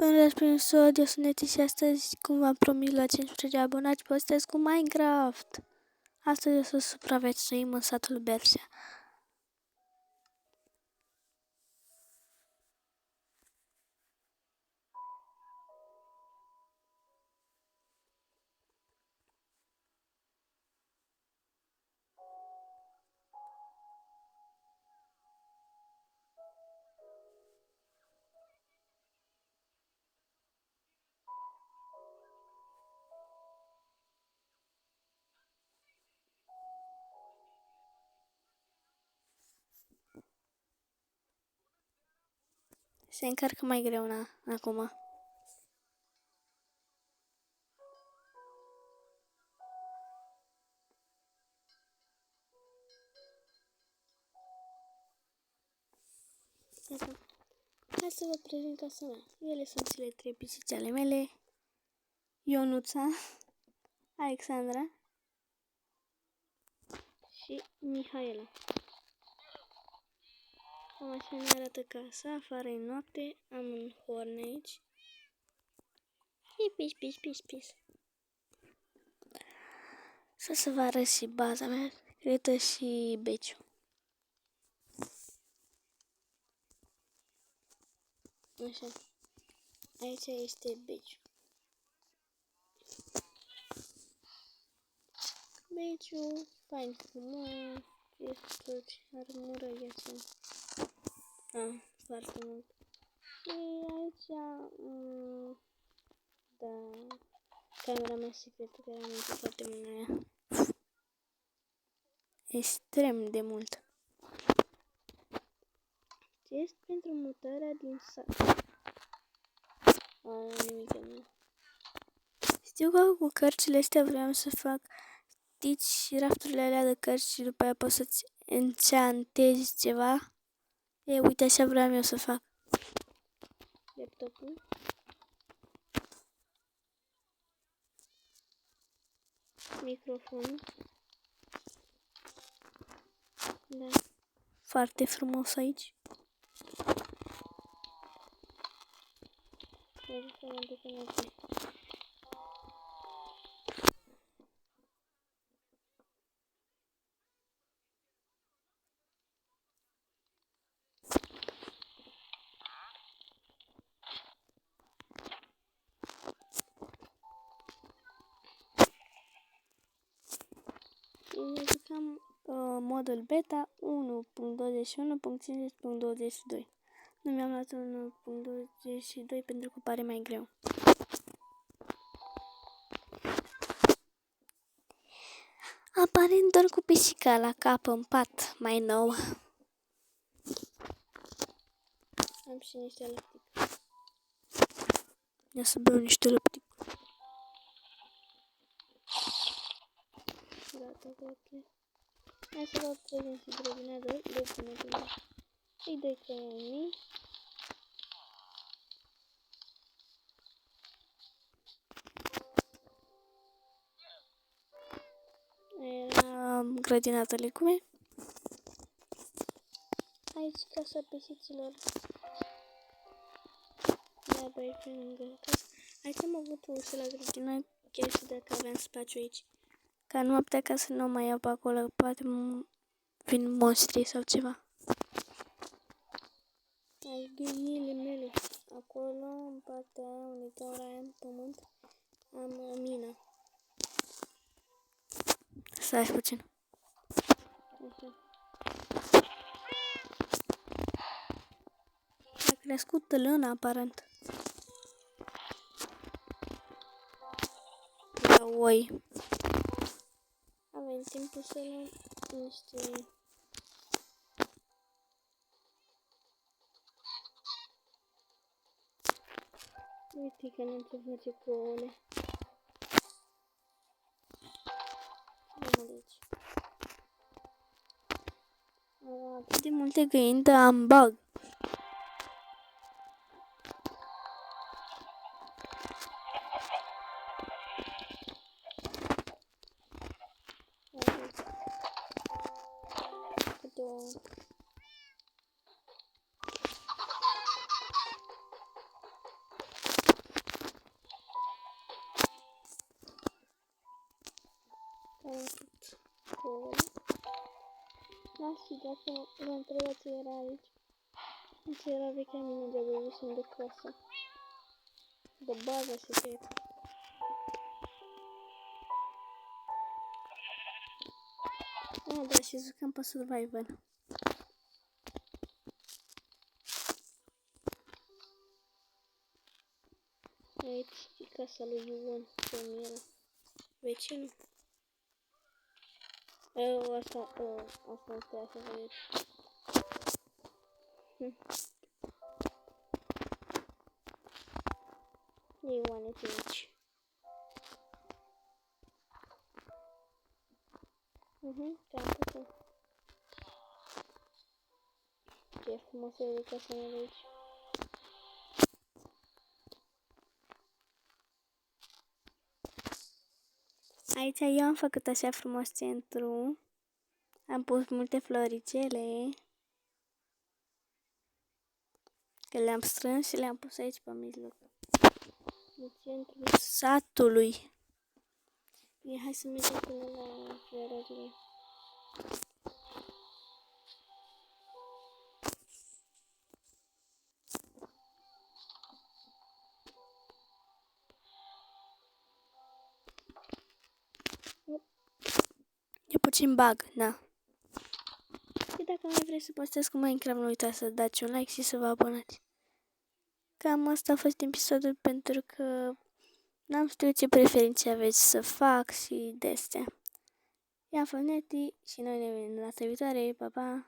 Până la primul episod, eu sunt Neti și astăzi, cum v-am promis la 15 abonați, postez cu Minecraft. Astăzi o să supraviețuim în satul Bersea. Se încarcă mai greu acum. Hai să vă prezint casa mea. Ele sunt cele 3 pisici ale mele. Ionuța, Alexandra și Mihaela. Cam așa ne arată casa. Afară e noapte. Am un horn aici. Pis. Să vă arăt și baza mea secretă și beciul. Așa. Aici este beciul. Beciul, fain frumos, este armură, gheață. Foarte mult. Și aici, da, camera mea secretă, care am uitat foarte mult la ea. Extrem de mult. Este pentru mutarea din sat. Nimic nu. Știu că cu cărțile astea vreau să fac și rafturile alea de cărți și după aia poți să-ți enchantezi ceva. E, uite, așa vreau eu să fac. Laptopul. Microfonul. Da. Foarte frumos aici. Să mă duc înapoi. Ne jucam modul beta 1.21.50.22. Nu mi-am luat 1.22 pentru că pare mai greu. Aparent doar cu pisica la cap în pat, mai nou. Am și niște lăptic. Ia să beau niște lăptic. Gata. Hai să vă prezint și grădina de legume. Cei 2 căini. Era grădina de legume. Aici casa pisiților. Da, băi, pe lângă casă. Aici am avut o ușă la grădină, chiar și dacă aveam spațiu aici. Ca noaptea ca să nu mai iau pe acolo, poate vin monștri sau ceva. Aici găinile mele. Acolo, în partea aia, unde gaura aia în pământ, am mină. Stai puțin. Așa. A crescut tâlână, aparent. La oi. Avem timpul să luăm niște... Uite că nu trebuie face cu ouăle. Am aici. Atât de multe găini, dar am bug. și dacă m-a întrebat ce era aici. Ce era vechea mine de evolution de clasă. De bază secretă. Ah, da, și jucăm pe survival. Aici e casa lui Ion, cum era. Vecinul. Asta trebuie să vedeți. E Ioane pe aici. Te-am putut. Ce frumos e de casa mea de aici. Aici eu am făcut așa frumos centru. Am pus multe floricele. Că le-am strâns și le-am pus aici pe mijloc. În centrul satului. Bine, hai să mergem până la florările. E puțin bug, da. Și dacă mai vreți să postez cu Minecraft, nu uitați să dați un like și să vă abonați. Cam asta a fost episodul pentru că n-am știut ce preferințe aveți să fac și de astea. I-am fost Neti și noi ne vedem data viitoare. Pa, pa!